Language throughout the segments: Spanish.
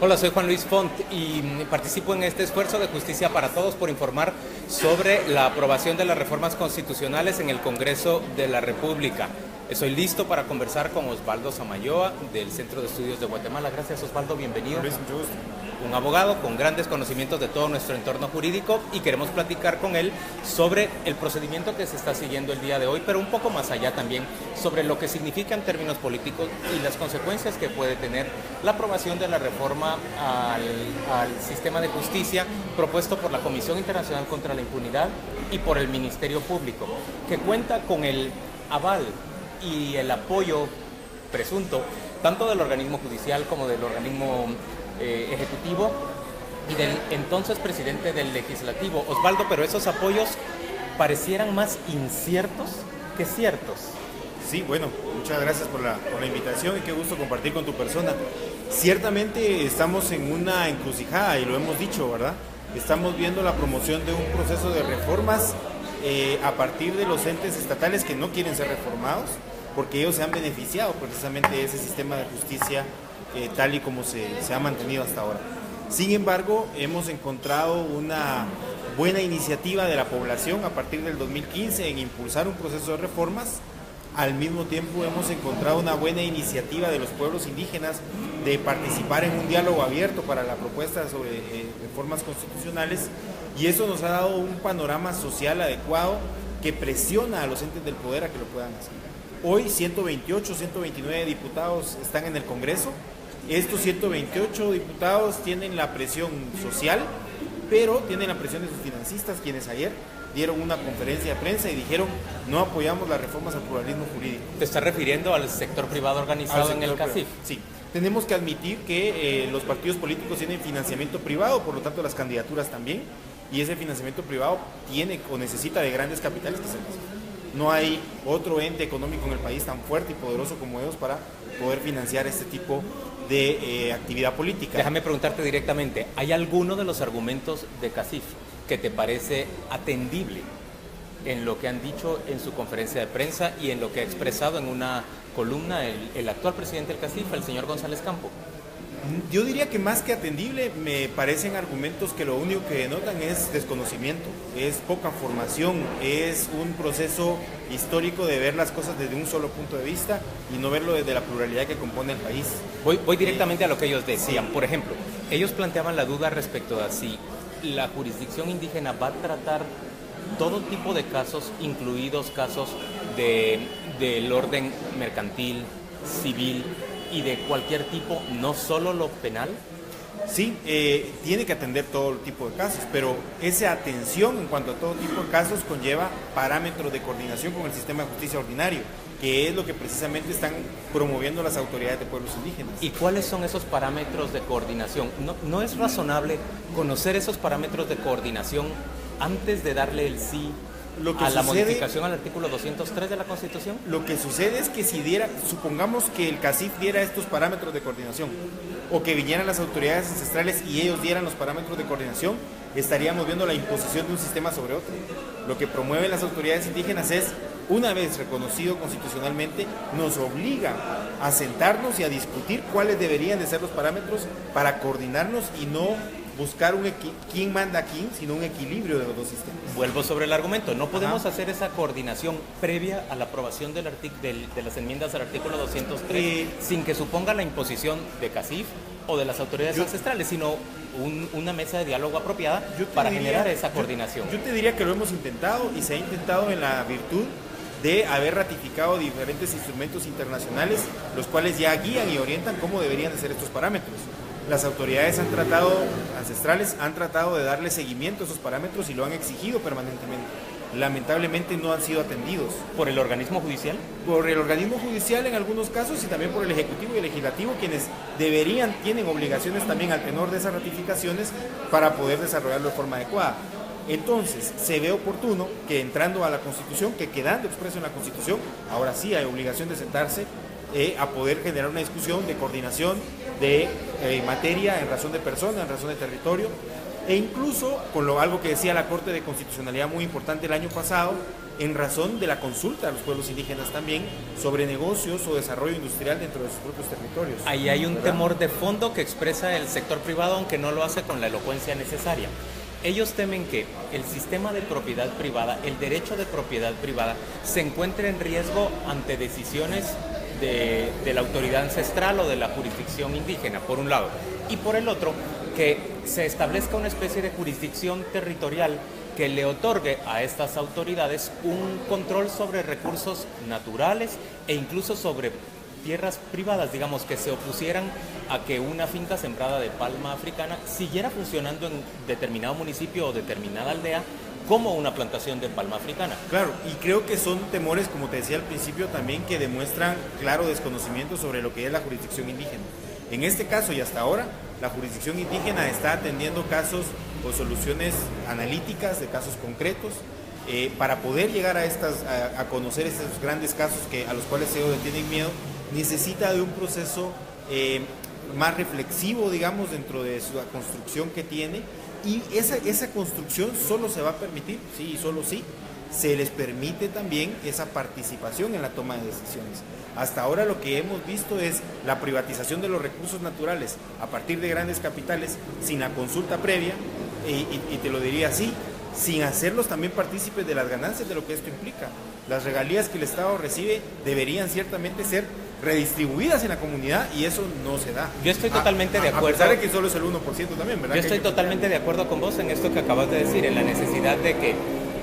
Hola, soy Juan Luis Font y participo en este esfuerzo de Justicia para Todos por informar sobre la aprobación de las reformas constitucionales en el Congreso de la República. Estoy listo para conversar con Osvaldo Samayoa del Centro de Estudios de Guatemala. Gracias, Osvaldo, bienvenido. Luis, mucho gusto. Un abogado con grandes conocimientos de todo nuestro entorno jurídico y queremos platicar con él sobre el procedimiento que se está siguiendo el día de hoy, pero un poco más allá también sobre lo que significa en términos políticos y las consecuencias que puede tener la aprobación de la reforma al sistema de justicia propuesto por la Comisión Internacional contra la Impunidad y por el Ministerio Público, que cuenta con el aval y el apoyo presunto tanto del organismo judicial como del organismo ejecutivo y del entonces presidente del legislativo. Osvaldo, pero esos apoyos parecieran más inciertos que ciertos. Sí, bueno, muchas gracias por la invitación y qué gusto compartir con tu persona. Ciertamente estamos en una encrucijada y lo hemos dicho, ¿verdad? Estamos viendo la promoción de un proceso de reformas a partir de los entes estatales que no quieren ser reformados porque ellos se han beneficiado precisamente de ese sistema de justicia tal y como se ha mantenido hasta ahora. Sin embargo, hemos encontrado una buena iniciativa de la población a partir del 2015 en impulsar un proceso de reformas. Al mismo tiempo hemos encontrado una buena iniciativa de los pueblos indígenas de participar en un diálogo abierto para la propuesta sobre reformas constitucionales, y eso nos ha dado un panorama social adecuado que presiona a los entes del poder a que lo puedan hacer. Hoy 128, 129 diputados están en el Congreso. Estos 128 diputados tienen la presión social, pero tienen la presión de sus financistas, quienes ayer dieron una conferencia de prensa y dijeron: no apoyamos las reformas al pluralismo jurídico. ¿Te estás refiriendo al sector privado organizado en el CACIF? Sí. Tenemos que admitir que los partidos políticos tienen financiamiento privado, por lo tanto las candidaturas también, y ese financiamiento privado tiene o necesita de grandes capitales que se necesitan. No hay otro ente económico en el país tan fuerte y poderoso como ellos para poder financiar este tipo de actividad política. Déjame preguntarte directamente, ¿hay alguno de los argumentos de CACIF que te parece atendible en lo que han dicho en su conferencia de prensa y en lo que ha expresado en una columna el actual presidente del CACIF, el señor González Campo? Yo diría que más que atendible, me parecen argumentos que lo único que denotan es desconocimiento, es poca formación, es un proceso histórico de ver las cosas desde un solo punto de vista y no verlo desde la pluralidad que compone el país. Voy directamente a lo que ellos decían. Por ejemplo, ellos planteaban la duda respecto a si la jurisdicción indígena va a tratar todo tipo de casos, incluidos casos del orden mercantil, civil y de cualquier tipo, no solo lo penal. Sí, tiene que atender todo tipo de casos, pero esa atención en cuanto a todo tipo de casos conlleva parámetros de coordinación con el sistema de justicia ordinario, que es lo que precisamente están promoviendo las autoridades de pueblos indígenas. ¿Y cuáles son esos parámetros de coordinación? ¿No es razonable conocer esos parámetros de coordinación antes de darle el sí a la modificación al artículo 203 de la Constitución? Lo que sucede es que supongamos que el CACIF diera estos parámetros de coordinación, o que vinieran las autoridades ancestrales y ellos dieran los parámetros de coordinación, estaríamos viendo la imposición de un sistema sobre otro. Lo que promueven las autoridades indígenas es, una vez reconocido constitucionalmente, nos obliga a sentarnos y a discutir cuáles deberían de ser los parámetros para coordinarnos y no buscar quién manda a quién, sino un equilibrio de los dos sistemas. Vuelvo sobre el argumento, no podemos hacer esa coordinación previa a la aprobación de las enmiendas al artículo 203 sin que suponga la imposición de CACIF o de las autoridades ancestrales, sino una mesa de diálogo apropiada para generar esa coordinación. Yo te diría que lo hemos intentado y se ha intentado en la virtud de haber ratificado diferentes instrumentos internacionales, los cuales ya guían y orientan cómo deberían de ser estos parámetros. Las autoridades ancestrales han tratado de darle seguimiento a esos parámetros y lo han exigido permanentemente. Lamentablemente no han sido atendidos. ¿Por el organismo judicial? Por el organismo judicial en algunos casos y también por el Ejecutivo y el Legislativo, quienes tienen obligaciones también al tenor de esas ratificaciones para poder desarrollarlo de forma adecuada. Entonces, se ve oportuno que entrando a la Constitución, que quedando expreso en la Constitución, ahora sí hay obligación de sentarse a poder generar una discusión de coordinación de materia en razón de persona, en razón de territorio, e incluso con algo que decía la Corte de Constitucionalidad muy importante el año pasado, en razón de la consulta a los pueblos indígenas también sobre negocios o desarrollo industrial dentro de sus propios territorios. Ahí hay un ¿verdad? temor de fondo que expresa el sector privado, aunque no lo hace con la elocuencia necesaria. Ellos temen que el sistema de propiedad privada, el derecho de propiedad privada, se encuentre en riesgo ante decisiones de la autoridad ancestral o de la jurisdicción indígena, por un lado. Y por el otro, que se establezca una especie de jurisdicción territorial que le otorgue a estas autoridades un control sobre recursos naturales e incluso sobre tierras privadas, digamos, que se opusieran a que una finca sembrada de palma africana siguiera funcionando en determinado municipio o determinada aldea como una plantación de palma africana. Claro, y creo que son temores, como te decía al principio, también que demuestran claro desconocimiento sobre lo que es la jurisdicción indígena. En este caso y hasta ahora, la jurisdicción indígena está atendiendo casos o soluciones analíticas de casos concretos para poder llegar a conocer estos grandes casos a los cuales ellos tienen miedo. Necesita de un proceso más reflexivo, digamos, dentro de su construcción que tiene, y esa construcción solo se va a permitir, sí, y solo sí, se les permite también esa participación en la toma de decisiones. Hasta ahora lo que hemos visto es la privatización de los recursos naturales a partir de grandes capitales sin la consulta previa, y te lo diría así, sin hacerlos también partícipes de las ganancias de lo que esto implica. Las regalías que el Estado recibe deberían ciertamente ser redistribuidas en la comunidad, y eso no se da. Yo estoy totalmente de acuerdo. A pesar de que solo es el 1% también, ¿verdad? Yo estoy totalmente de acuerdo con vos en esto que acabas de decir, en la necesidad de que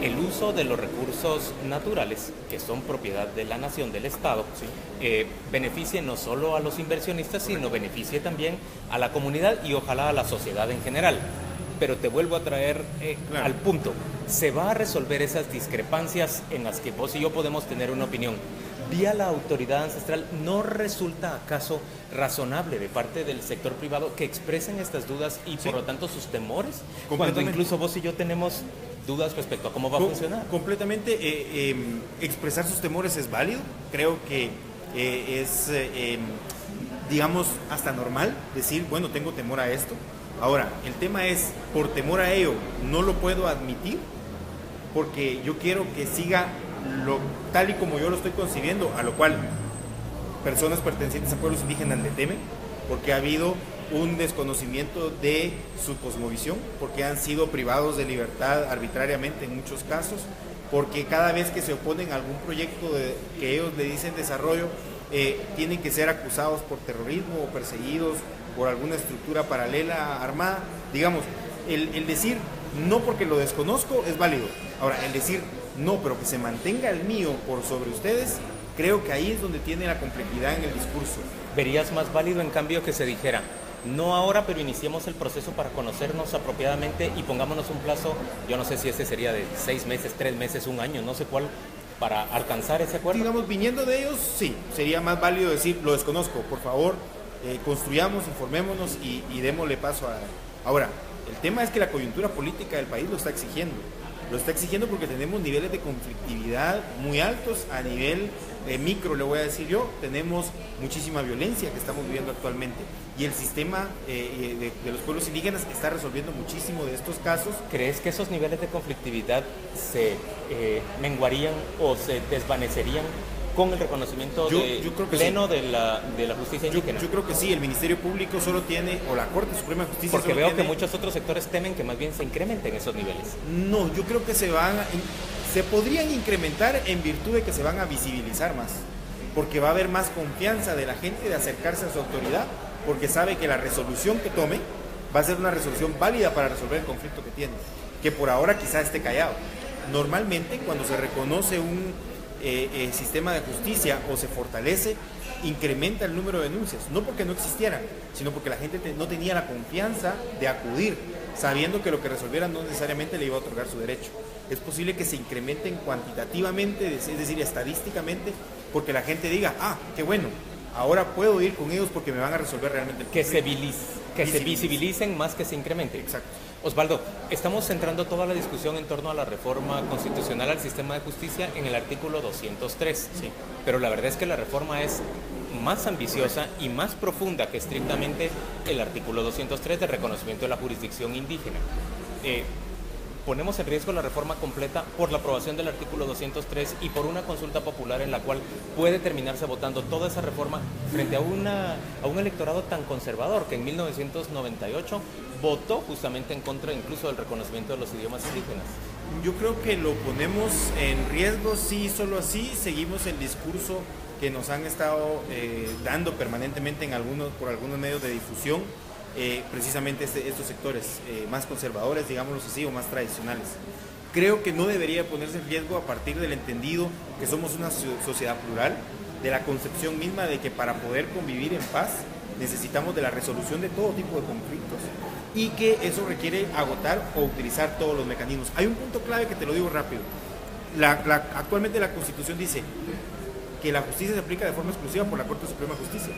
el uso de los recursos naturales, que son propiedad de la nación, del Estado, sí, beneficie no solo a los inversionistas, sino beneficie también a la comunidad y ojalá a la sociedad en general. Pero te vuelvo a traer claro, al punto. ¿Se va a resolver esas discrepancias en las que vos y yo podemos tener una opinión vía la autoridad ancestral? ¿No resulta acaso razonable de parte del sector privado que expresen estas dudas y por lo tanto sus temores? Cuando incluso vos y yo tenemos dudas respecto a cómo va a funcionar. Completamente. Expresar sus temores es válido. Creo que es, digamos, hasta normal decir, bueno, tengo temor a esto. Ahora, el tema es, por temor a ello, no lo puedo admitir, porque yo quiero que siga tal y como yo lo estoy concibiendo, a lo cual personas pertenecientes a pueblos indígenas le temen, porque ha habido un desconocimiento de su cosmovisión, porque han sido privados de libertad arbitrariamente en muchos casos, porque cada vez que se oponen a algún proyecto que ellos le dicen desarrollo, tienen que ser acusados por terrorismo o perseguidos por alguna estructura paralela armada. Digamos, el decir no porque lo desconozco es válido. Ahora, el decir no, pero que se mantenga el mío por sobre ustedes, creo que ahí es donde tiene la complejidad en el discurso. ¿Verías más válido en cambio que se dijera, no ahora, pero iniciemos el proceso para conocernos apropiadamente y pongámonos un plazo, yo no sé si ese sería de 6 meses, 3 meses, 1 año, no sé cuál, para alcanzar ese acuerdo? Digamos, viniendo de ellos, sí, sería más válido decir, lo desconozco, por favor, construyamos, informémonos y démosle paso a... Ahora, el tema es que la coyuntura política del país lo está exigiendo. Lo está exigiendo porque tenemos niveles de conflictividad muy altos a nivel micro, le voy a decir yo. Tenemos muchísima violencia que estamos viviendo actualmente. Y el sistema de los pueblos indígenas está resolviendo muchísimo de estos casos. ¿Crees que esos niveles de conflictividad se menguarían o se desvanecerían con el reconocimiento pleno sí, de la justicia indígena? Yo creo que sí, el Ministerio Público solo tiene, o la Corte Suprema de Justicia porque veo tiene, que muchos otros sectores temen que más bien se incrementen esos niveles. No, yo creo que se podrían incrementar en virtud de que se van a visibilizar más, porque va a haber más confianza de la gente de acercarse a su autoridad, porque sabe que la resolución que tome va a ser una resolución válida para resolver el conflicto que tiene, que por ahora quizá esté callado. Normalmente, cuando se reconoce un sistema de justicia o se fortalece, incrementa el número de denuncias, no porque no existieran, sino porque la gente no tenía la confianza de acudir, sabiendo que lo que resolvieran no necesariamente le iba a otorgar su derecho. Es posible que se incrementen cuantitativamente, es decir, estadísticamente, porque la gente diga, qué bueno, ahora puedo ir con ellos porque me van a resolver realmente el conflicto. Que se visibilicen más que se incrementen. Exacto. Osvaldo, estamos centrando toda la discusión en torno a la reforma constitucional al sistema de justicia en el artículo 203. Sí. Pero la verdad es que la reforma es más ambiciosa y más profunda que estrictamente el artículo 203 de reconocimiento de la jurisdicción indígena. ponemos en riesgo la reforma completa por la aprobación del artículo 203 y por una consulta popular en la cual puede terminarse votando toda esa reforma frente a un electorado tan conservador que en 1998 votó justamente en contra incluso del reconocimiento de los idiomas indígenas. Yo creo que lo ponemos en riesgo si solo así seguimos el discurso que nos han estado dando permanentemente por algunos medios de difusión, precisamente estos sectores más conservadores, digámoslo así, o más tradicionales. Creo que no debería ponerse en riesgo a partir del entendido que somos una sociedad plural, de la concepción misma de que para poder convivir en paz necesitamos de la resolución de todo tipo de conflictos y que eso requiere agotar o utilizar todos los mecanismos. Hay un punto clave que te lo digo rápido. Actualmente la Constitución dice que la justicia se aplica de forma exclusiva por la Corte Suprema de Justicia.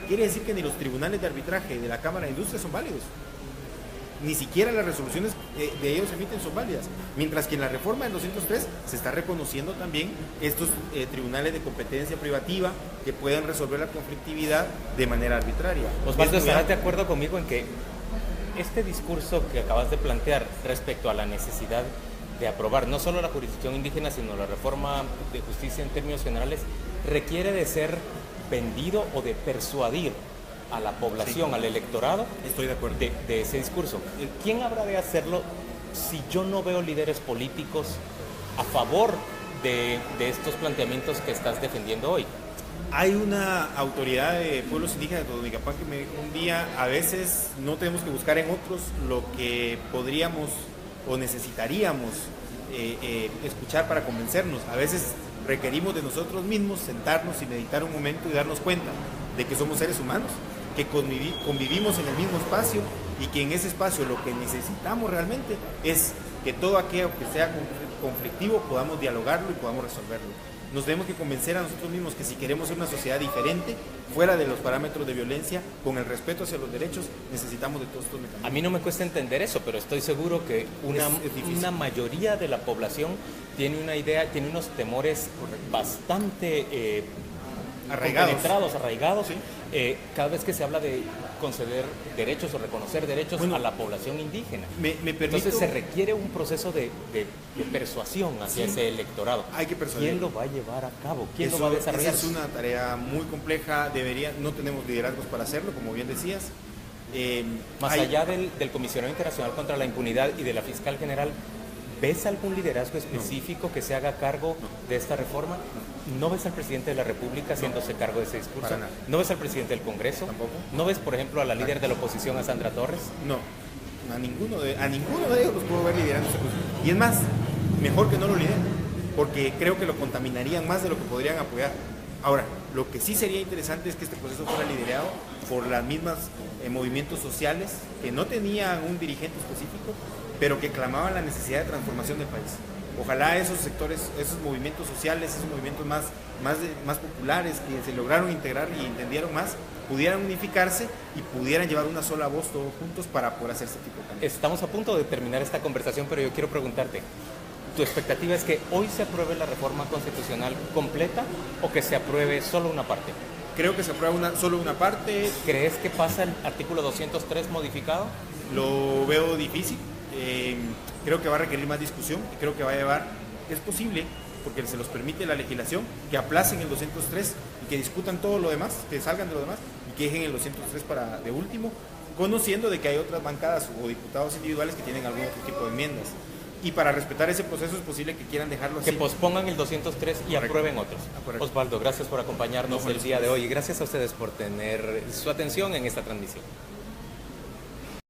Quiere decir que ni los tribunales de arbitraje de la Cámara de Industria son válidos. Ni siquiera las resoluciones de ellos emiten son válidas. Mientras que en la reforma del 203 se está reconociendo también estos tribunales de competencia privativa que pueden resolver la conflictividad de manera arbitraria. Osvaldo, ¿estarás de acuerdo conmigo en que este discurso que acabas de plantear respecto a la necesidad de aprobar no solo la jurisdicción indígena, sino la reforma de justicia en términos generales, requiere de ser vendido o de persuadir a la población, sí, al electorado? Estoy de acuerdo. De ese discurso. ¿Quién habrá de hacerlo si yo no veo líderes políticos a favor de estos planteamientos que estás defendiendo hoy? Hay una autoridad de pueblos indígenas de Totonicapán que me dijo un día, a veces no tenemos que buscar en otros lo que podríamos o necesitaríamos escuchar para convencernos. A veces requerimos de nosotros mismos sentarnos y meditar un momento y darnos cuenta de que somos seres humanos, que convivimos en el mismo espacio y que en ese espacio lo que necesitamos realmente es que todo aquello que sea conflictivo podamos dialogarlo y podamos resolverlo. Nos tenemos que convencer a nosotros mismos que si queremos ser una sociedad diferente, fuera de los parámetros de violencia, con el respeto hacia los derechos, necesitamos de todos estos mecanismos. A mí no me cuesta entender eso, pero estoy seguro que una mayoría de la población tiene una idea, tiene unos temores bastante arraigados, sí. Cada vez que se habla de conceder derechos o reconocer derechos a la población indígena. Entonces se requiere un proceso de persuasión hacia ese electorado. Hay que persuadir. ¿Quién lo va a llevar a cabo? ¿Quién lo va a desarrollar? Esa es una tarea muy compleja, no tenemos liderazgos para hacerlo, como bien decías. Allá del Comisionado Internacional contra la Impunidad y de la Fiscal General, ¿ves algún liderazgo específico que se haga cargo de esta reforma? ¿No ves al presidente de la República haciéndose cargo de ese discurso? ¿No ves al presidente del Congreso? Tampoco. ¿No ves, por ejemplo, a la líder de la oposición, a Sandra Torres? No, a ninguno de ellos los puedo ver liderando ese proceso. Y es más, mejor que no lo lideren, porque creo que lo contaminarían más de lo que podrían apoyar. Ahora, lo que sí sería interesante es que este proceso fuera liderado por las mismas movimientos sociales que no tenían un dirigente específico, pero que clamaban la necesidad de transformación del país. Ojalá esos sectores, esos movimientos sociales, esos movimientos más populares que se lograron integrar y entendieron más, pudieran unificarse y pudieran llevar una sola voz todos juntos para poder hacer este tipo de cambios. Estamos a punto de terminar esta conversación, pero yo quiero preguntarte, ¿tu expectativa es que hoy se apruebe la reforma constitucional completa o que se apruebe solo una parte? Creo que se aprueba solo una parte. ¿Crees que pasa el artículo 203 modificado? Lo veo difícil. Creo que va a requerir más discusión y creo que va a llevar, es posible, porque se los permite la legislación, que aplacen el 203 y que discutan todo lo demás, que salgan de lo demás y que dejen el 203 para de último, conociendo de que hay otras bancadas o diputados individuales que tienen algún otro tipo de enmiendas. Y para respetar ese proceso es posible que quieran dejarlo así. Que pospongan el 203 y aprueben otros. Osvaldo, gracias por acompañarnos el día de hoy y gracias a ustedes por tener su atención en esta transmisión.